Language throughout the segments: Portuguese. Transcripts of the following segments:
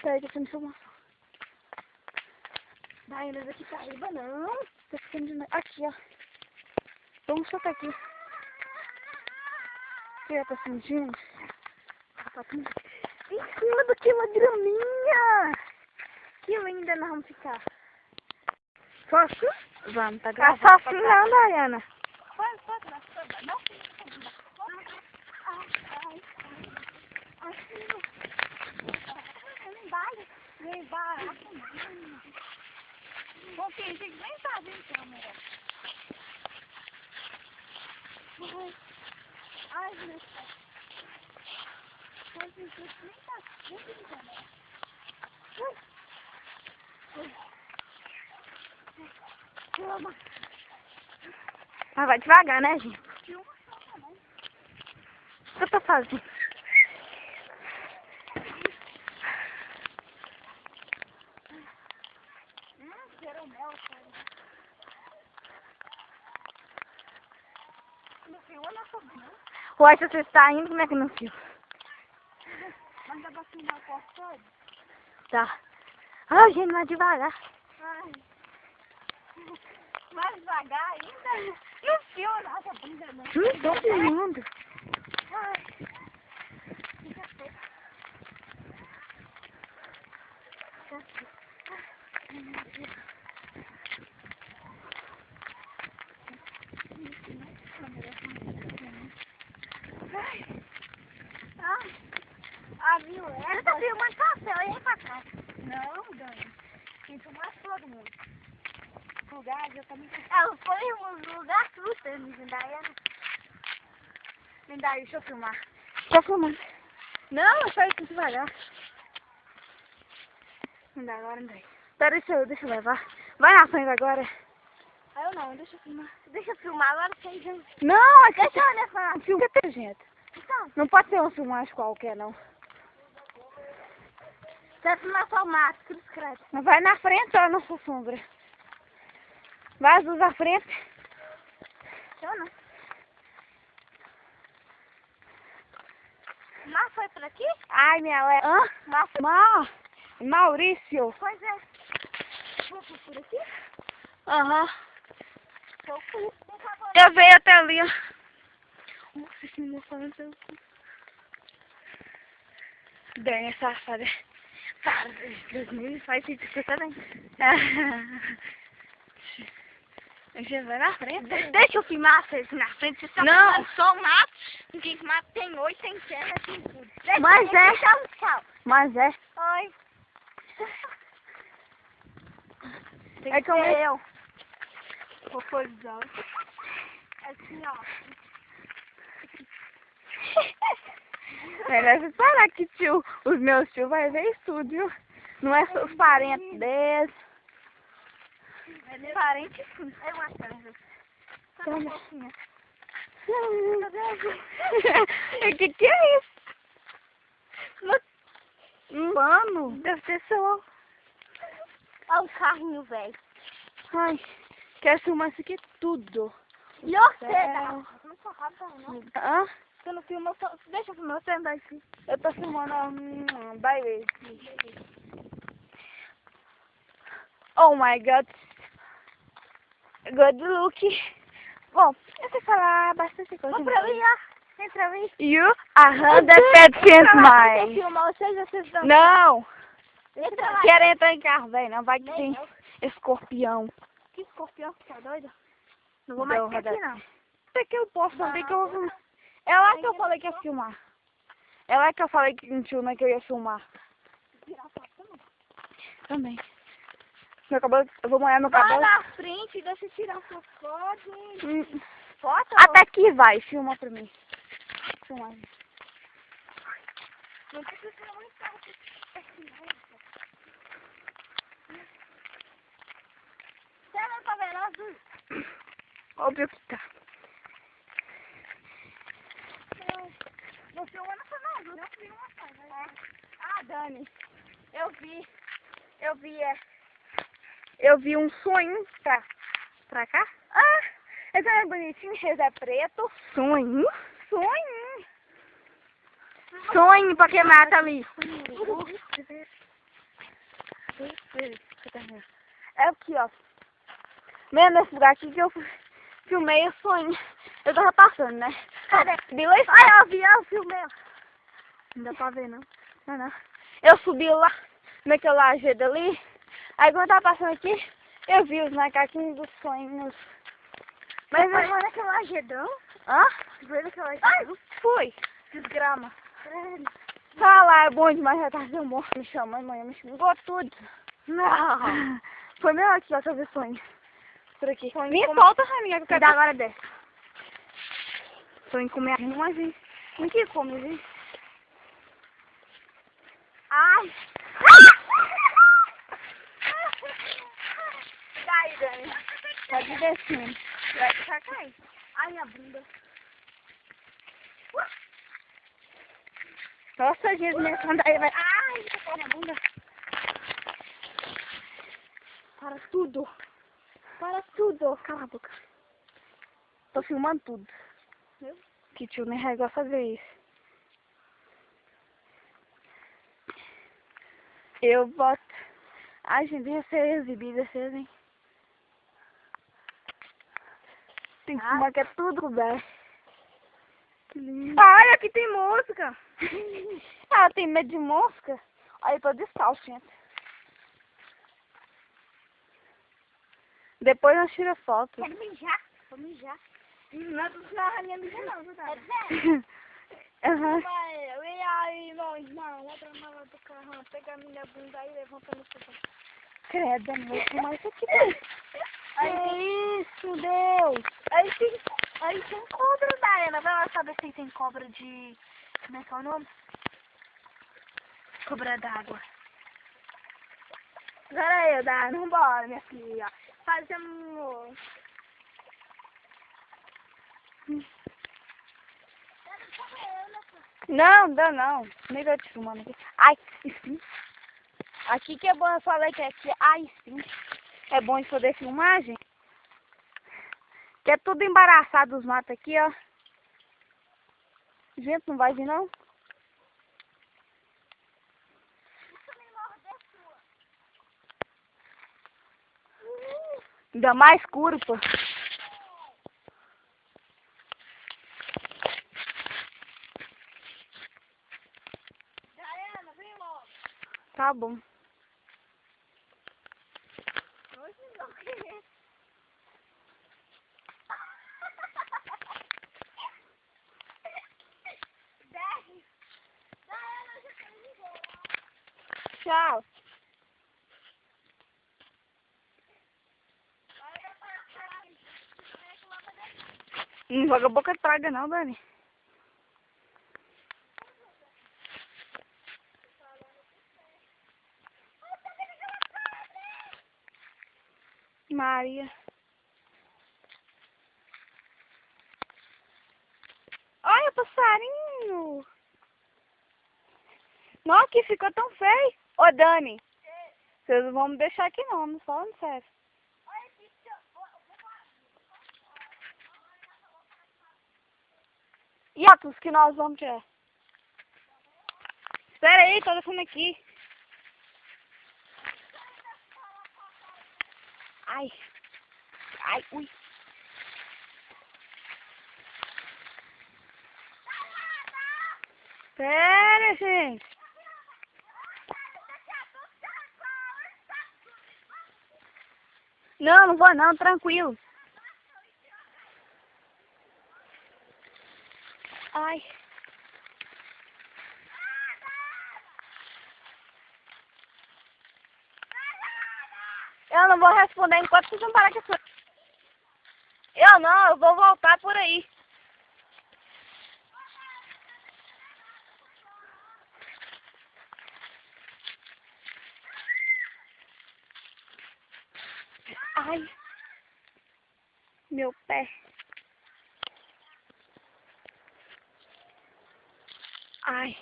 perde essa informação. Daí, ainda daqui pra riba não. Tá ficando de noite. Aqui, ó. Vamos soltar aqui. Aqui, ó, tá sentindo? Em cima daquela graminha. Que linda nós vamos ficar. Só assim? Vamos, tá gravando. Só assim não, Daiana. Pode, não. Nem barato. Porque a gente nem tá vendo câmera. Ai, meu pai. Porque a gente nem tá vendo câmera. Ah, vai devagar, né, gente? O que eu tô fazendo? Cheirou mel, cara. No fio ou na sobrinha? Uai, se você está indo, como é que não fio? Mas dá pra filmar o corpo todo? Tá. Ai, gente, mais devagar. Ai. Mais devagar ainda? Não fio, nossa, bunda, não. Não tô filmando. Ai. Fica seco. Viu? Você tá filmando só o céu aí pra trás. Não, Dani. Tem que filmar todo mundo. Lugar, eu também. Eu fui um lugar fruta, Daiana. Daí, deixa eu filmar. Deixa eu filmar. Não, é só isso devagar. Agora, Daí. Pera, deixa eu levar. Vai na frente agora. Eu não, deixa eu filmar. Deixa eu filmar agora sem gente. Não, deixa eu levar. Filma tem gente. Então. Não pode ser uma filmagem qualquer, não. Você vai filmar só o mato, cruz credo. Mas vai na frente ou na sua sombra? Vai as duas à frente. Eu não. Mas foi por aqui? Ai, minha Léa. Hã? Maurício. Pois é. Foi por aqui? Aham. Eu veio até ali, ó. Nossa, esse menino falando pelo cu. Bem, safada. Cara, 2000 faz isso também. Você vai na frente. Deixa eu filmar vocês na frente. Você não. Só um mato. Ninguém mata. Tem oi, tem cena, tem tudo. Mas é. Tchau. Mas é. Oi. Tem que ser eu. Popozão. Assim, ó. Melhor você parar que os meus tios vai ver isso tudo, viu? Não é só os parentes deles. É parente sim. É uma casa. Só uma pouquinho. O que é isso? Mano, deve ser só. Olha o carrinho, velho. Ai, quero filmar isso aqui tudo. E você? Não sou rápido, não. Hã? Você não filma, deixa eu filmar você andar aqui. Eu tô filmando vai. Oh my god. Good look. Bom, eu sei falar bastante coisa. Vou pra mim, ó. Vem pra mim. You 100% mais. Filmar vocês dão. Não. Quero entrar em carro, velho. Não vai que tem escorpião. Que escorpião? Você tá doido? Não vou mais ficar aqui, não. Até que eu posso ver que eu vou filmar. É lá que eu falei que ia filmar. É lá que eu falei que não tinha, que eu ia filmar. Tirar foto também. Também. Meu cabelo, eu vou molhar meu cabelo. Vai na frente, deixa eu tirar sua foto. Foto? Até aqui vai, filma pra mim. Filma. Não precisa tirar muito carro. Você não tá vendo azul? Óbvio que tá. Não filma não foi mais, não filma mais. Ah, Dani, eu vi um sonho pra cá. Ah, esse é bonitinho, esse é preto. Sonho? Sonho pra que mata ali. É aqui, ó. Mesmo nesse lugar aqui que eu filmei o sonho. Eu tava passando, né? Cadê? Viu esse? Olha o avião, filmei. Não dá pra ver, não. Não, não. Eu subi lá, naquela lajeira ali. Aí quando eu tava passando aqui, eu vi os macaquinhos dos sonhos. Mas foi naquele lajedão? Hã? Foi naquele lajedão? Fui. Desgrama. Tá lá, é bom demais, já tá um monstro me chamando, mãe, me xingou tudo. Não. Foi melhor aqui, ó, que eu vi sonho. Por aqui. Sonho Me como... solta, Raminha, que eu quero... Dá agora desce. Sonho comer a mas hein? Não que come, hein? Ai. Daí, Dani. Pode ir descendo. Vai deixar cair. Ai, minha bunda. Nossa, gente, minha sandália vai... Ai, tá minha bunda. Para tudo. Para tudo. Cala a boca. Tô filmando tudo. Viu? Que tio nem vai gostar de ver isso. Eu boto... Ai, gente, deixa ser exibido, vocês, hein? Tem que filmar que é tudo coberto. Que lindo. Olha, aqui tem música. Ah, tem medo de mosca? Aí eu tô descalço, gente. Depois nós tira foto. Quero mijar. Vou mijar. Não é pra a minha mija não, viu, Dada? Aham. Eu ia aí, meu irmão, lá pra mala do carrão, pegar minha bunda aí e levanta no sofá. Credo, amor, mas isso aqui tem... Que isso, Deus? Aí tem cobra, Daiana. Vai lá saber se tem cobra de... Como é que é o nome? Cobra d'água. Agora aí, Daiana, vambora, minha filha. Fazemos... Não, dá não. Nem vou te filmando aqui. Ai, sim. Aqui que é bom, eu falei que aqui, ai, sim. É bom de poder filmagem. Que é tudo embaraçado os matos aqui, ó. Gente, não vai vir não? Ainda mais escuro, pô. Daiana, vem logo. Tá bom. Tchau. Não joga a boca traga não, Dani. Maria. Olha o passarinho. Nossa, que ficou tão feio. Ô, Dani. Vocês não vão me deixar aqui não, não falando sério. E outros que nós vamos tirar? Espera aí, tô descendo aqui. Ai. Ai, ui. Espera, gente. Não, não vou não, tranquilo. Ai. Eu não vou responder enquanto vocês não parar com isso. Eu não, eu vou voltar por aí. Ai. Meu pé. Ai.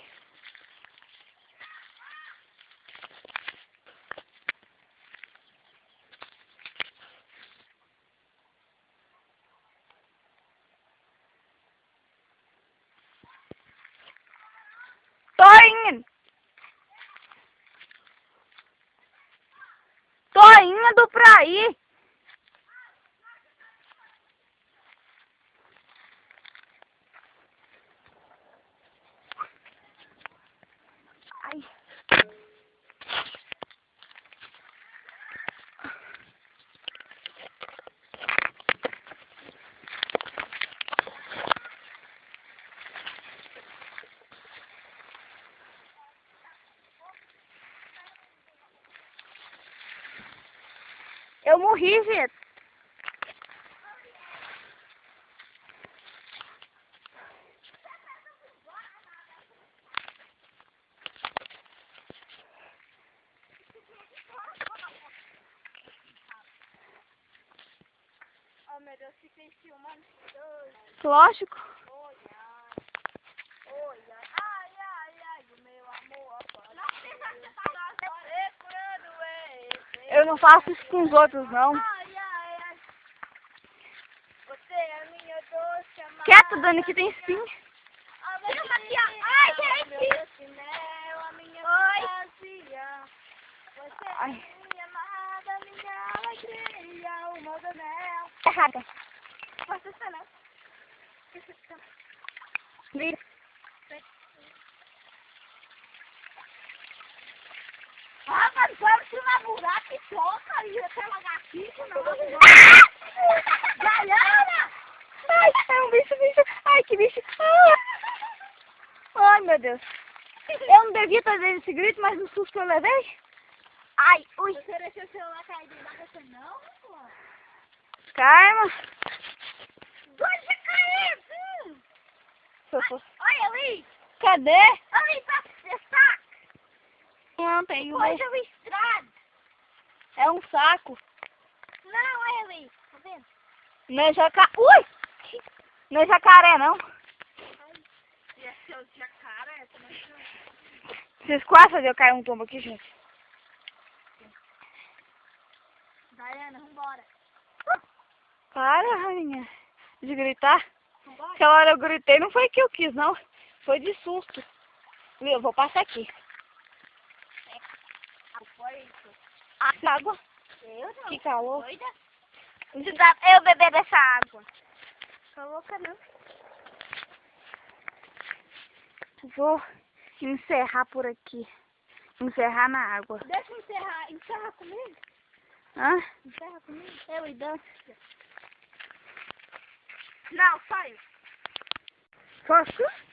Tô indo. mandou pra ir. Ai. Eu morri, gente. Oh, meu Deus, fiquei filmando. Lógico. Olha. Ai, ai, ai, o meu amor. Não precisa ser procurando Eu não faço isso com os outros, não. Ai, ai, ai. Você é minha doce amada. Quieto, Dani, que tem sim. Ai, gente. A minha fantasia. Você é minha amada, minha alegria, o meu mel. Errada. Você está não? Vira. Ah, mas vamos tirar buraco e toca e até lagartixa, não. Galera! Ai, é um bicho. Ai, que bicho. Ai, meu Deus. Eu não devia fazer esse grito, mas no susto que eu levei. Ai, ui. Você deixou o celular cair dentro da você, não? Calma. Pode cair! Olha ali! Cadê? Ali tá saco! Não, tem um. Coisa listrada! É um saco. Não, olha ali! Tá vendo? Não é jacaré. Ui! Não é jacaré, não. E é seu jacaré também. Vocês quase faziam eu cair um tombo aqui, gente. Daiana, vambora. Para, rainha. De gritar. Vambora. Aquela hora eu gritei, não foi que eu quis, não. Foi de susto. Eu vou passar aqui. Foi isso. Água. Eu não. Que calor. Doida? Eu beber dessa água. Tô louca, não. Vou encerrar por aqui. Encerrar na água. Deixa eu encerrar. Encerra comigo? Hã? Encerra comigo? Eu e Dan. Não, só isso. Posso?